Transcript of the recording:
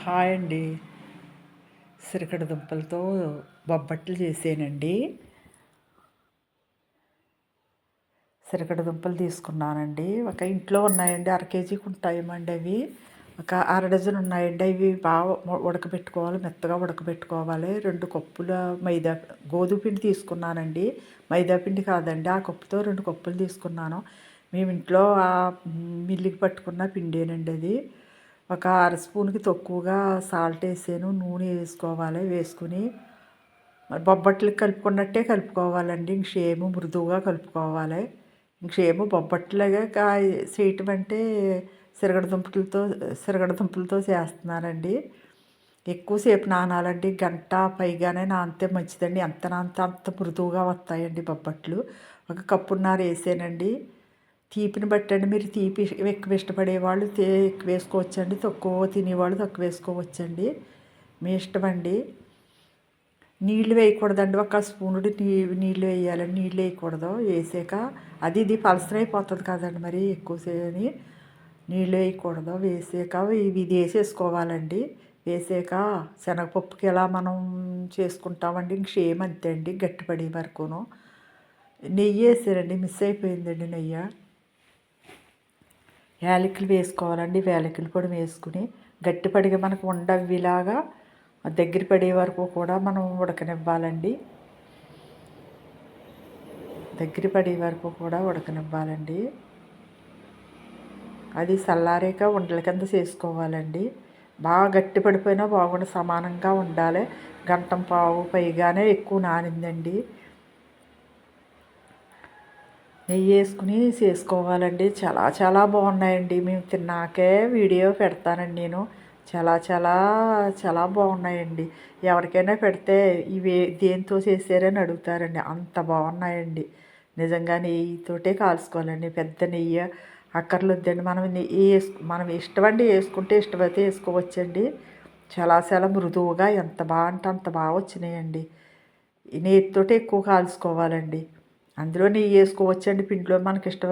Hi అండి. సిరకడ దుంపలతో బొబ్బట్లు చేసానండి. సిరకడ దుంపలు తీసుకున్నానండి. ఒక ఇంట్లో ఉన్నాయండి, అర కేజీకి ఉంటాయమండి అవి. ఒక అర డజన్ ఉన్నాయండి. అవి బాగా ఉడకబెట్టుకోవాలి, మెత్తగా ఉడకబెట్టుకోవాలి. 2 కప్పుల మైదా గోధుమ పిండి తీసుకున్నానండి. మైదా పిండి కాదండి, ఆ కప్పుతో 2 కప్పులు తీసుకున్నాను. మేము ఇంట్లో మిల్లుకి పట్టుకున్న పిండేనండి అది. ఒక అర స్పూన్కి తక్కువగా సాల్ట్ వేసాను. నూనె వేసుకోవాలి. వేసుకుని బొబ్బట్లకి కలుపుకున్నట్టే కలుపుకోవాలండి. ఇంక సేమ్ మృదువుగా కలుపుకోవాలి. ఇంక సేమ్ బొబ్బట్లాగా చేయటం అంటే సిరగడ దుంపలతో చేస్తున్నానండి. ఎక్కువసేపు నానాలండి, గంట పైగానే నానితే మంచిదండి. ఎంత నానితే అంత మృదువుగా వస్తాయండి బొబ్బట్లు. ఒక కప్పున్నర వేసానండి. తీపిని బట్టండి, మీరు తీపి ఎక్కువ ఇష్టపడేవాళ్ళు ఎక్కువ వేసుకోవచ్చండి, తక్కువ తినేవాళ్ళు తక్కువ వేసుకోవచ్చండి, మీ ఇష్టం అండి. నీళ్ళు వేయకూడదండి, ఒక స్పూనుడు నీళ్ళు వేయాలండి. నీళ్ళు వేయకూడదు. వేసాక అది ఇది పలసరైపోతుంది కదండి, మరి ఎక్కువసేని నీళ్ళు వేయకూడదు. వేసాక ఇది వేసేసుకోవాలండి. వేసాక శనగపప్పుకి ఎలా మనం చేసుకుంటామండి, ఇంక సేమ్ అంతే అండి, గట్టిపడే వరకును. నెయ్యి వేసారండి, మిస్ అయిపోయిందండి నెయ్యి. యాలకులు వేసుకోవాలండి. యాలకుల పొడి వేసుకుని గట్టిపడిగా మనకు ఉండవిలాగా దగ్గర పడే వరకు కూడా మనం ఉడకనివ్వాలండి. దగ్గర పడే వరకు కూడా ఉడకనివ్వాలండి. అది చల్లారాక ఉండల కింద చేసుకోవాలండి. బాగా గట్టి పడిపోయినా బాగుండ, సమానంగా ఉండాలి. గంటం పావు పైగానే ఎక్కువ నానిందండి. నెయ్యి వేసుకుని చేసుకోవాలండి. చాలా చాలా బాగున్నాయండి. మేము తిన్నాకే వీడియో పెడతానండి నేను. చాలా చాలా చాలా బాగున్నాయండి. ఎవరికైనా పెడితే ఇవి దేంతో చేసారని అడుగుతారండి, అంత బాగున్నాయండి. నిజంగా నెయ్యితోటే కాల్చుకోవాలండి. పెద్ద నెయ్యి అక్కర్లేదండి. మనం ఇష్టమండి, వేసుకుంటే ఇష్టమైతే వేసుకోవచ్చండి. చాలా చాలా మృదువుగా ఎంత బాగా అంటే అంత బాగా వచ్చినాయండి. ఈ నెయ్యితోటి ఎక్కువ కాల్చుకోవాలండి. అందులో నెయ్యి వేసుకోవచ్చండి, పిండిలో మనకి ఇష్టం